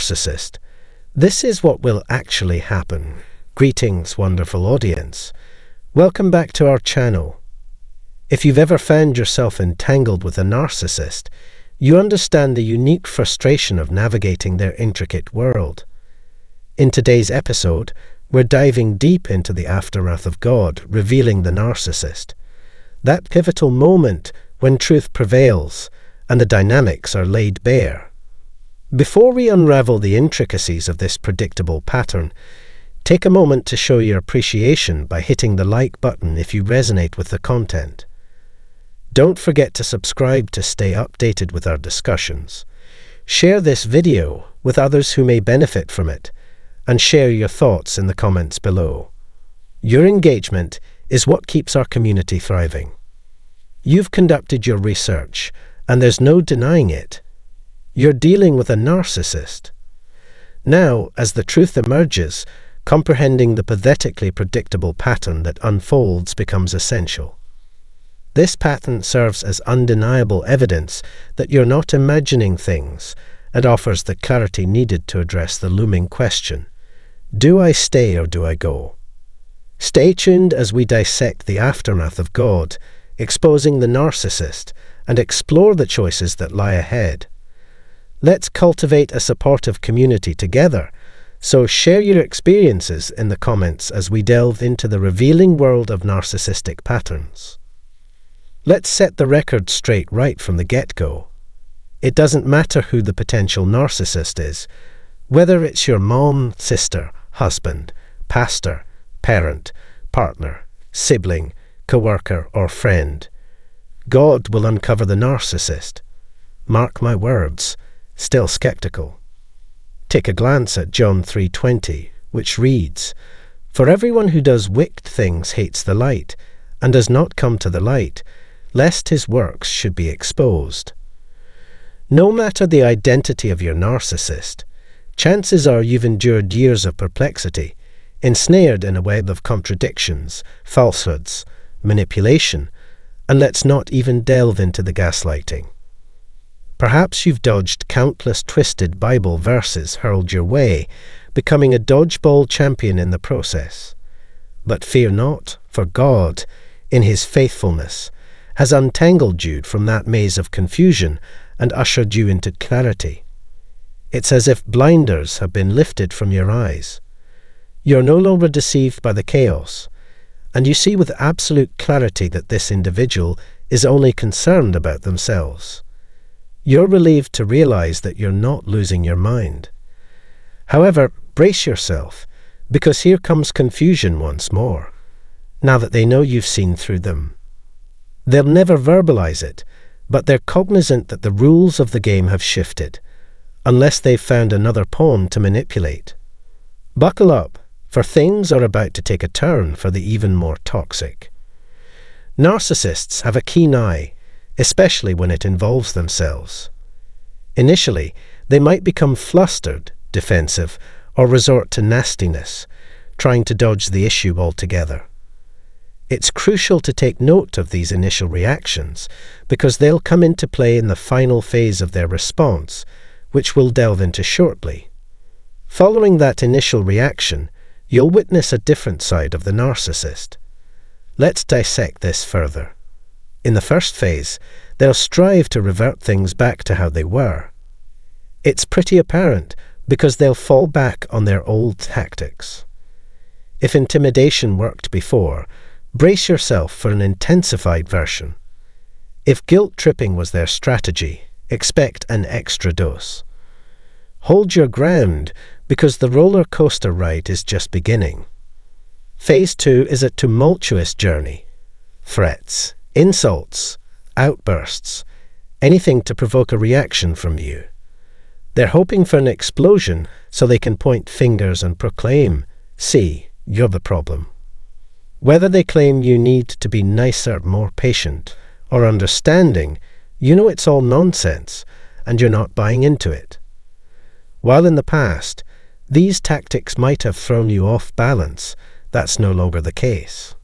narcissist. This is what will actually happen. Greetings, wonderful audience. Welcome back to our channel. If you've ever found yourself entangled with a narcissist, you understand the unique frustration of navigating their intricate world. In today's episode, we're diving deep into the aftermath of God, revealing the narcissist. That pivotal moment when truth prevails and the dynamics are laid bare. Before we unravel the intricacies of this predictable pattern, take a moment to show your appreciation by hitting the like button if you resonate with the content. Don't forget to subscribe to stay updated with our discussions. Share this video with others who may benefit from it, and share your thoughts in the comments below. Your engagement is what keeps our community thriving. You've conducted your research, and there's no denying it. You're dealing with a narcissist. Now, as the truth emerges, comprehending the pathetically predictable pattern that unfolds becomes essential. This pattern serves as undeniable evidence that you're not imagining things and offers the clarity needed to address the looming question: do I stay or do I go? Stay tuned as we dissect the aftermath of God, exposing the narcissist, and explore the choices that lie ahead. Let's cultivate a supportive community together, so share your experiences in the comments as we delve into the revealing world of narcissistic patterns. Let's set the record straight right from the get-go. It doesn't matter who the potential narcissist is, whether it's your mom, sister, husband, pastor, parent, partner, sibling, co-worker, or friend. God will uncover the narcissist. Mark my words. Still skeptical? Take a glance at John 3:20, which reads, "For everyone who does wicked things hates the light, and does not come to the light, lest his works should be exposed." No matter the identity of your narcissist, chances are you've endured years of perplexity, ensnared in a web of contradictions, falsehoods, manipulation, and let's not even delve into the gaslighting. Perhaps you've dodged countless twisted Bible verses hurled your way, becoming a dodgeball champion in the process. But fear not, for God, in His faithfulness, has untangled you from that maze of confusion and ushered you into clarity. It's as if blinders have been lifted from your eyes. You're no longer deceived by the chaos, and you see with absolute clarity that this individual is only concerned about themselves. You're relieved to realize that you're not losing your mind. However, brace yourself, because here comes confusion once more, now that they know you've seen through them. They'll never verbalize it, but they're cognizant that the rules of the game have shifted, unless they've found another pawn to manipulate. Buckle up, for things are about to take a turn for the even more toxic. Narcissists have a keen eye, especially when it involves themselves. Initially, they might become flustered, defensive, or resort to nastiness, trying to dodge the issue altogether. It's crucial to take note of these initial reactions, because they'll come into play in the final phase of their response, which we'll delve into shortly. Following that initial reaction, you'll witness a different side of the narcissist. Let's dissect this further. In the first phase, they'll strive to revert things back to how they were. It's pretty apparent because they'll fall back on their old tactics. If intimidation worked before, brace yourself for an intensified version. If guilt-tripping was their strategy, expect an extra dose. Hold your ground, because the roller coaster ride is just beginning. Phase 2 is a tumultuous journey. Threats, insults, outbursts, anything to provoke a reaction from you. They're hoping for an explosion so they can point fingers and proclaim, "See, you're the problem." Whether they claim you need to be nicer, more patient, or understanding, you know it's all nonsense, and you're not buying into it. While in the past, these tactics might have thrown you off balance, that's no longer the case.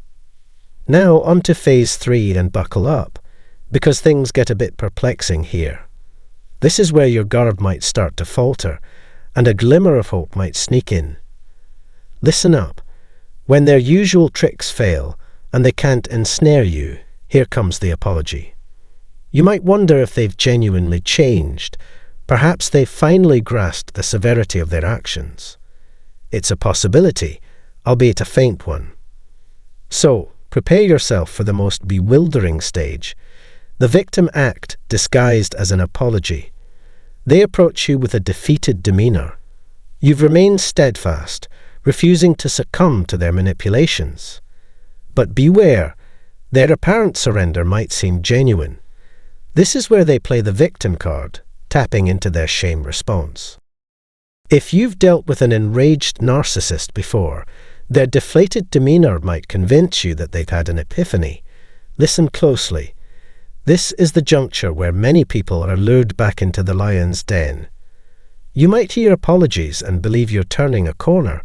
Now on to phase 3 and buckle up, because things get a bit perplexing here. This is where your guard might start to falter, and a glimmer of hope might sneak in. Listen up. When their usual tricks fail and they can't ensnare you, here comes the apology. You might wonder if they've genuinely changed. Perhaps they've finally grasped the severity of their actions. It's a possibility, albeit a faint one. So, prepare yourself for the most bewildering stage, the victim act disguised as an apology. They approach you with a defeated demeanor. You've remained steadfast, refusing to succumb to their manipulations. But beware, their apparent surrender might seem genuine. This is where they play the victim card, tapping into their shame response. If you've dealt with an enraged narcissist before, their deflated demeanor might convince you that they've had an epiphany. Listen closely. This is the juncture where many people are lured back into the lion's den. You might hear apologies and believe you're turning a corner.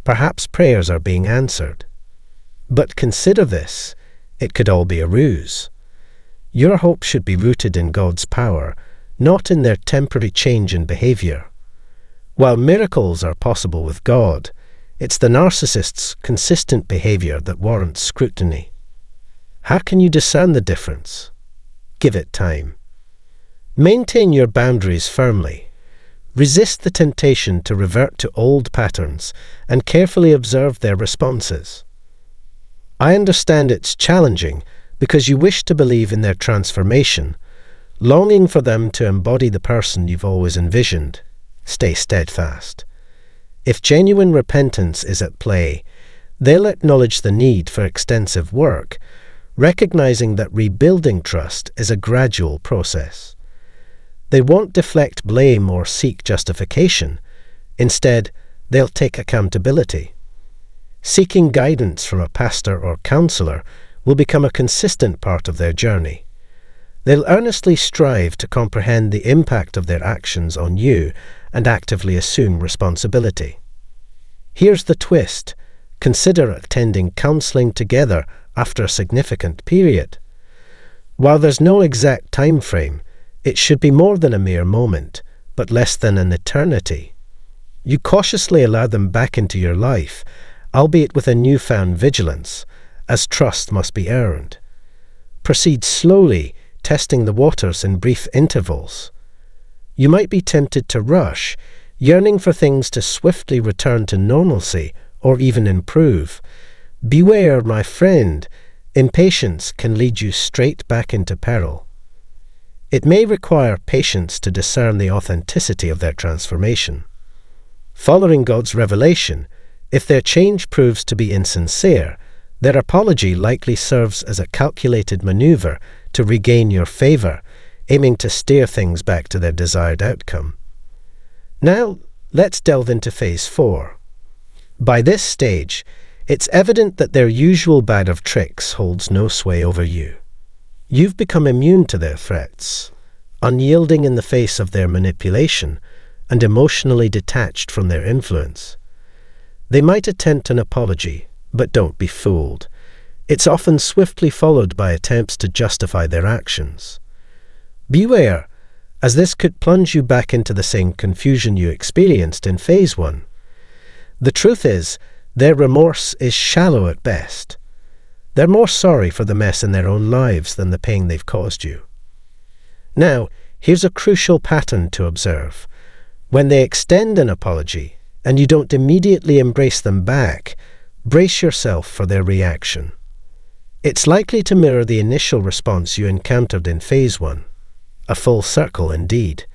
Perhaps prayers are being answered. But consider this. It could all be a ruse. Your hope should be rooted in God's power, not in their temporary change in behavior. While miracles are possible with God, it's the narcissist's consistent behavior that warrants scrutiny. How can you discern the difference? Give it time. Maintain your boundaries firmly. Resist the temptation to revert to old patterns and carefully observe their responses. I understand it's challenging because you wish to believe in their transformation, longing for them to embody the person you've always envisioned. Stay steadfast. If genuine repentance is at play, they'll acknowledge the need for extensive work, recognizing that rebuilding trust is a gradual process. They won't deflect blame or seek justification. Instead, they'll take accountability. Seeking guidance from a pastor or counselor will become a consistent part of their journey. They'll earnestly strive to comprehend the impact of their actions on you and actively assume responsibility. Here's the twist. Consider attending counseling together after a significant period. While there's no exact time frame, it should be more than a mere moment, but less than an eternity. You cautiously allow them back into your life, albeit with a newfound vigilance, as trust must be earned. Proceed slowly, testing the waters in brief intervals. You might be tempted to rush, yearning for things to swiftly return to normalcy or even improve. Beware, my friend, impatience can lead you straight back into peril. It may require patience to discern the authenticity of their transformation. Following God's revelation, if their change proves to be insincere, their apology likely serves as a calculated maneuver to regain your favor, aiming to steer things back to their desired outcome. Now, let's delve into Phase 4. By this stage, it's evident that their usual bag of tricks holds no sway over you. You've become immune to their threats, unyielding in the face of their manipulation, and emotionally detached from their influence. They might attempt an apology, but don't be fooled. It's often swiftly followed by attempts to justify their actions. Beware, as this could plunge you back into the same confusion you experienced in Phase 1. The truth is, their remorse is shallow at best. They're more sorry for the mess in their own lives than the pain they've caused you. Now, here's a crucial pattern to observe. When they extend an apology, and you don't immediately embrace them back, brace yourself for their reaction. It's likely to mirror the initial response you encountered in Phase 1. A full circle indeed.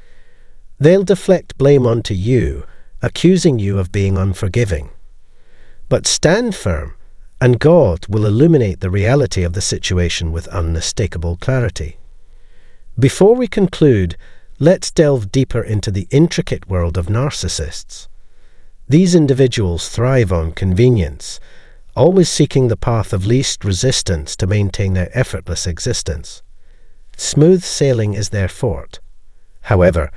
They'll deflect blame onto you, accusing you of being unforgiving. But stand firm, and God will illuminate the reality of the situation with unmistakable clarity. Before we conclude, let's delve deeper into the intricate world of narcissists. These individuals thrive on convenience, always seeking the path of least resistance to maintain their effortless existence. Smooth sailing is their forte. However,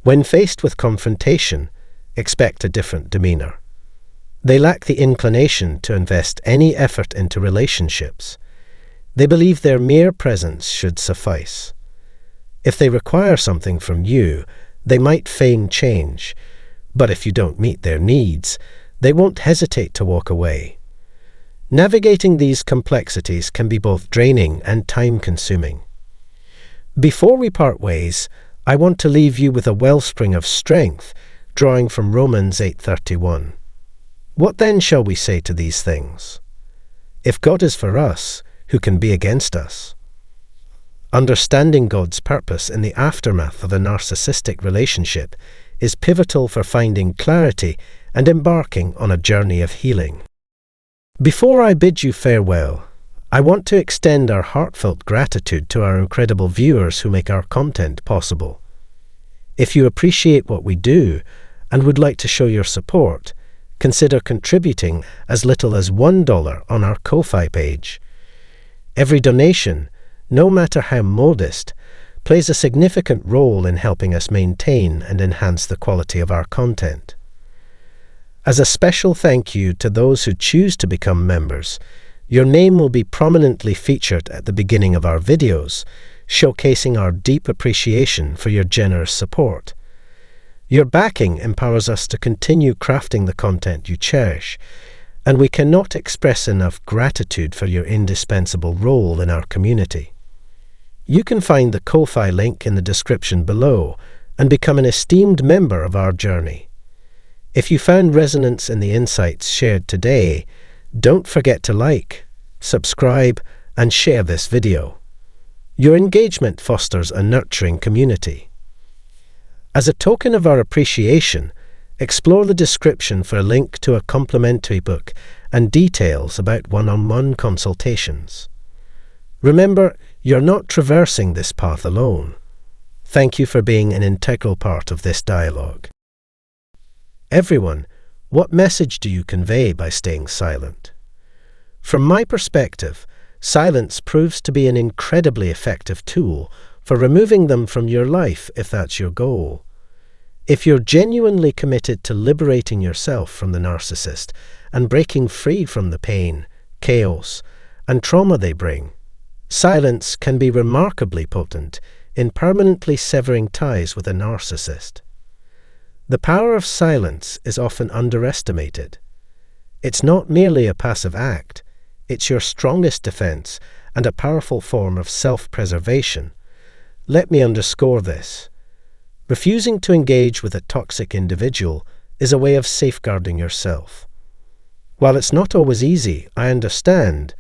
when faced with confrontation, expect a different demeanor. They lack the inclination to invest any effort into relationships. They believe their mere presence should suffice. If they require something from you, they might feign change, But if you don't meet their needs, they won't hesitate to walk away. Navigating these complexities can be both draining and time-consuming. Before we part ways, I want to leave you with a wellspring of strength, drawing from Romans 8:31. What then shall we say to these things? If God is for us, who can be against us? Understanding God's purpose in the aftermath of a narcissistic relationship is pivotal for finding clarity and embarking on a journey of healing. Before I bid you farewell, I want to extend our heartfelt gratitude to our incredible viewers who make our content possible. If you appreciate what we do and would like to show your support, consider contributing as little as $1 on our Ko-Fi page. Every donation, no matter how modest, plays a significant role in helping us maintain and enhance the quality of our content. As a special thank you to those who choose to become members, your name will be prominently featured at the beginning of our videos, showcasing our deep appreciation for your generous support. Your backing empowers us to continue crafting the content you cherish, and we cannot express enough gratitude for your indispensable role in our community. You can find the Ko-Fi link in the description below and become an esteemed member of our journey. If you found resonance in the insights shared today, don't forget to like, subscribe, and share this video. Your engagement fosters a nurturing community. As a token of our appreciation, explore the description for a link to a complimentary book and details about one-on-one consultations. Remember, you're not traversing this path alone. Thank you for being an integral part of this dialogue. Everyone, what message do you convey by staying silent? From my perspective, silence proves to be an incredibly effective tool for removing them from your life if that's your goal. If you're genuinely committed to liberating yourself from the narcissist and breaking free from the pain, chaos, and trauma they bring, silence can be remarkably potent in permanently severing ties with a narcissist. The power of silence is often underestimated. It's not merely a passive act, it's your strongest defense and a powerful form of self-preservation. Let me underscore this. Refusing to engage with a toxic individual is a way of safeguarding yourself. While it's not always easy, I understand,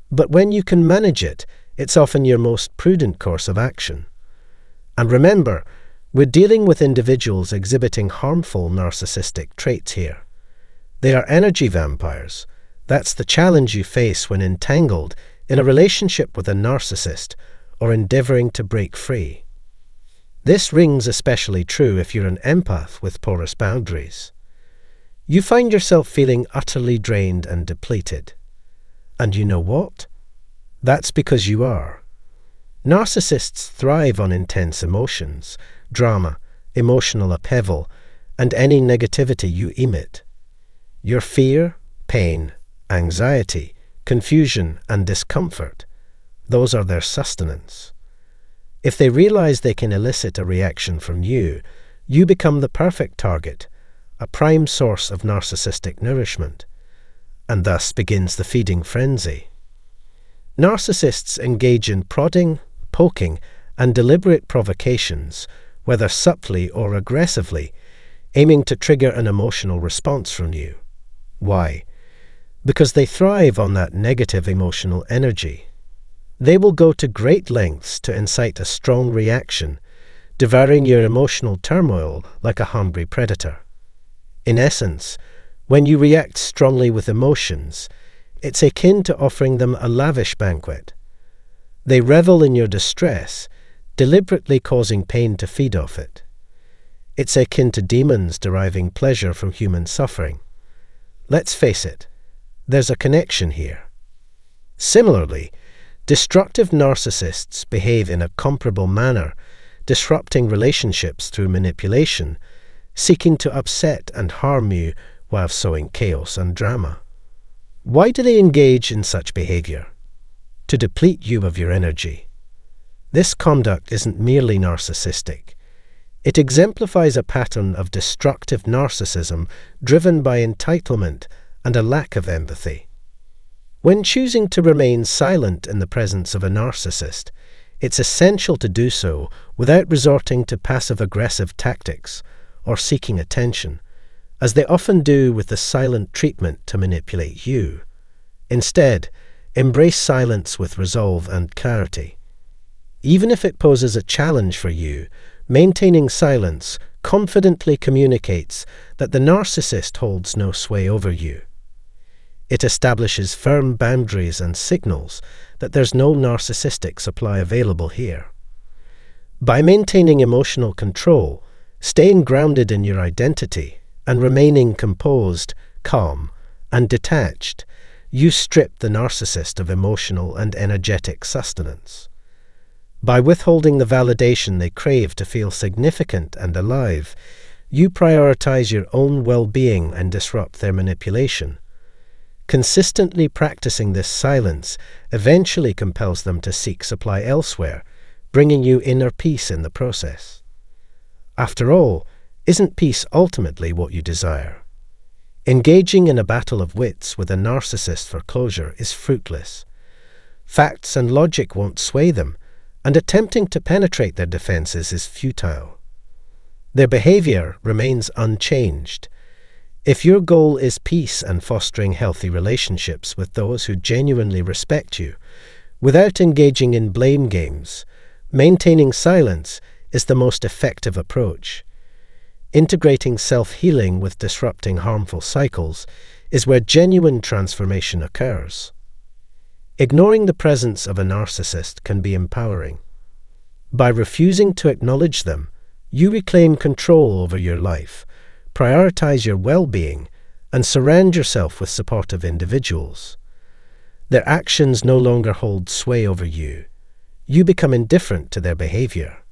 but when you can manage it, it's often your most prudent course of action. And remember, we're dealing with individuals exhibiting harmful narcissistic traits here. They are energy vampires. That's the challenge you face when entangled in a relationship with a narcissist or endeavoring to break free. This rings especially true if you're an empath with porous boundaries. You find yourself feeling utterly drained and depleted. And you know what? That's because you are. Narcissists thrive on intense emotions, drama, emotional upheaval, and any negativity you emit. Your fear, pain, anxiety, confusion, and discomfort, those are their sustenance. If they realize they can elicit a reaction from you, you become the perfect target, a prime source of narcissistic nourishment, and thus begins the feeding frenzy. Narcissists engage in prodding, poking, and deliberate provocations, whether subtly or aggressively, aiming to trigger an emotional response from you. Why? Because they thrive on that negative emotional energy. They will go to great lengths to incite a strong reaction, devouring your emotional turmoil like a hungry predator. In essence, when you react strongly with emotions, it's akin to offering them a lavish banquet. They revel in your distress, deliberately causing pain to feed off it. It's akin to demons deriving pleasure from human suffering. Let's face it, there's a connection here. Similarly, destructive narcissists behave in a comparable manner, disrupting relationships through manipulation, seeking to upset and harm you while sowing chaos and drama. Why do they engage in such behavior? To deplete you of your energy. This conduct isn't merely narcissistic. It exemplifies a pattern of destructive narcissism driven by entitlement and a lack of empathy. When choosing to remain silent in the presence of a narcissist, it's essential to do so without resorting to passive-aggressive tactics or seeking attention, as they often do with the silent treatment to manipulate you. Instead, embrace silence with resolve and clarity. Even if it poses a challenge for you, maintaining silence confidently communicates that the narcissist holds no sway over you. It establishes firm boundaries and signals that there's no narcissistic supply available here. By maintaining emotional control, staying grounded in your identity, and remaining composed, calm, and detached, you strip the narcissist of emotional and energetic sustenance. By withholding the validation they crave to feel significant and alive, you prioritize your own well-being and disrupt their manipulation. Consistently practicing this silence eventually compels them to seek supply elsewhere, bringing you inner peace in the process. After all, isn't peace ultimately what you desire? Engaging in a battle of wits with a narcissist for closure is fruitless. Facts and logic won't sway them, and attempting to penetrate their defenses is futile. Their behavior remains unchanged. If your goal is peace and fostering healthy relationships with those who genuinely respect you, without engaging in blame games, maintaining silence is the most effective approach. Integrating self-healing with disrupting harmful cycles is where genuine transformation occurs. Ignoring the presence of a narcissist can be empowering. By refusing to acknowledge them, you reclaim control over your life, prioritize your well-being, and surround yourself with supportive individuals. Their actions no longer hold sway over you. You become indifferent to their behavior.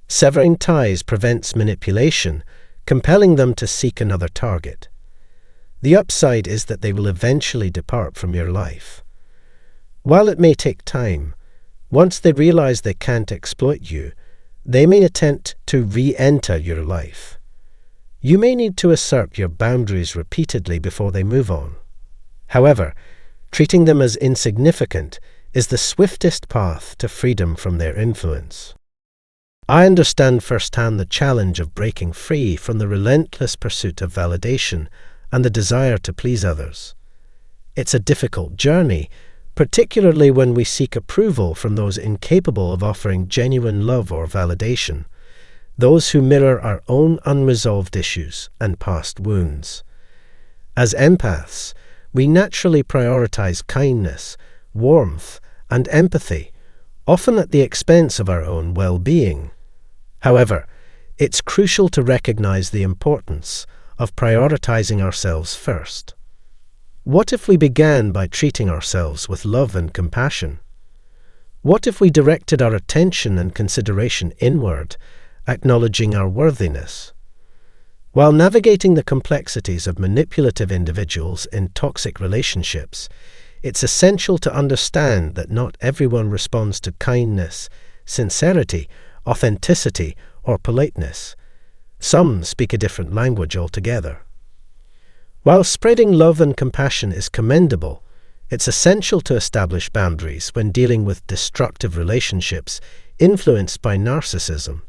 Severing ties prevents manipulation, compelling them to seek another target. The upside is that they will eventually depart from your life. While it may take time, once they realize they can't exploit you, they may attempt to re-enter your life. You may need to assert your boundaries repeatedly before they move on. However, treating them as insignificant is the swiftest path to freedom from their influence. I understand firsthand the challenge of breaking free from the relentless pursuit of validation and the desire to please others. It's a difficult journey, particularly when we seek approval from those incapable of offering genuine love or validation, those who mirror our own unresolved issues and past wounds. As empaths, we naturally prioritize kindness, warmth, and empathy, often at the expense of our own well-being. However, it's crucial to recognize the importance of prioritizing ourselves first. What if we began by treating ourselves with love and compassion? What if we directed our attention and consideration inward, acknowledging our worthiness? While navigating the complexities of manipulative individuals in toxic relationships, it's essential to understand that not everyone responds to kindness, sincerity, authenticity, or politeness. Some speak a different language altogether. While spreading love and compassion is commendable, it's essential to establish boundaries when dealing with destructive relationships influenced by narcissism.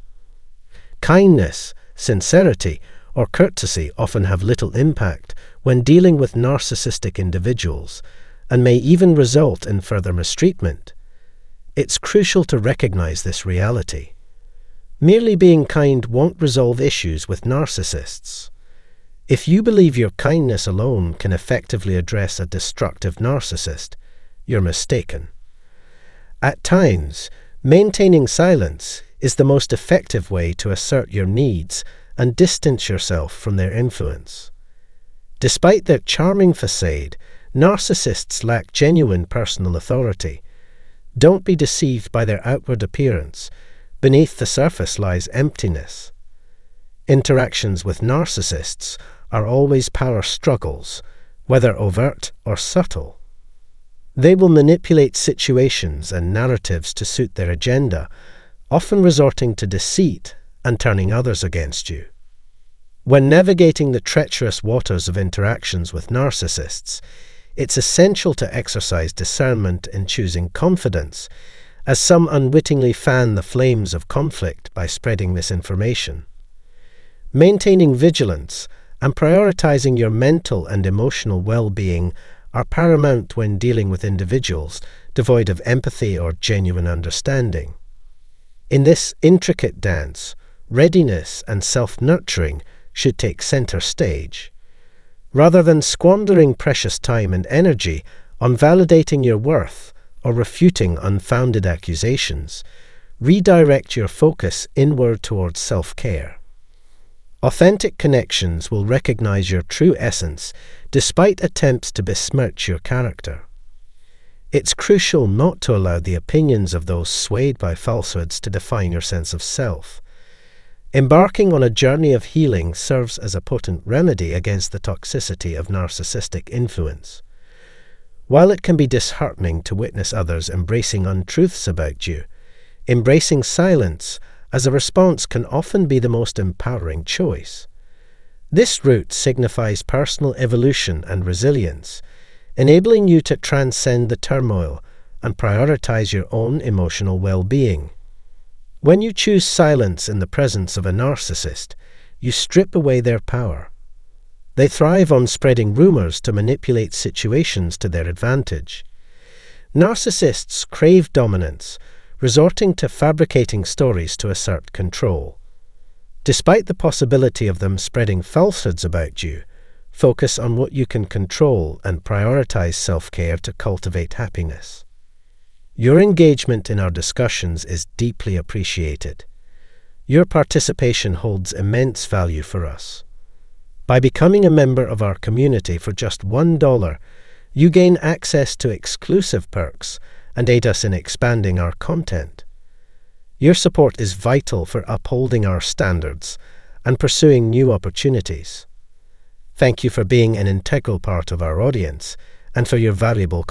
Kindness, sincerity, or courtesy often have little impact when dealing with narcissistic individuals and may even result in further mistreatment. It's crucial to recognize this reality. Merely being kind won't resolve issues with narcissists. If you believe your kindness alone can effectively address a destructive narcissist, you're mistaken. At times, maintaining silence is the most effective way to assert your needs and distance yourself from their influence. Despite their charming facade, narcissists lack genuine personal authority. Don't be deceived by their outward appearance. Beneath the surface lies emptiness. Interactions with narcissists are always power struggles, whether overt or subtle. They will manipulate situations and narratives to suit their agenda, often resorting to deceit and turning others against you. When navigating the treacherous waters of interactions with narcissists, it's essential to exercise discernment in choosing confidence, as some unwittingly fan the flames of conflict by spreading misinformation. Maintaining vigilance and prioritizing your mental and emotional well-being are paramount when dealing with individuals devoid of empathy or genuine understanding. In this intricate dance, readiness and self-nurturing should take center stage. Rather than squandering precious time and energy on validating your worth or refuting unfounded accusations, redirect your focus inward towards self-care. Authentic connections will recognize your true essence despite attempts to besmirch your character. It's crucial not to allow the opinions of those swayed by falsehoods to define your sense of self. Embarking on a journey of healing serves as a potent remedy against the toxicity of narcissistic influence. While it can be disheartening to witness others embracing untruths about you, embracing silence as a response can often be the most empowering choice. This route signifies personal evolution and resilience, enabling you to transcend the turmoil and prioritize your own emotional well-being. When you choose silence in the presence of a narcissist, you strip away their power. They thrive on spreading rumors to manipulate situations to their advantage. Narcissists crave dominance, resorting to fabricating stories to assert control. Despite the possibility of them spreading falsehoods about you, focus on what you can control and prioritize self-care to cultivate happiness. Your engagement in our discussions is deeply appreciated. Your participation holds immense value for us. By becoming a member of our community for just $1, you gain access to exclusive perks and aid us in expanding our content. Your support is vital for upholding our standards and pursuing new opportunities. Thank you for being an integral part of our audience and for your valuable contribution.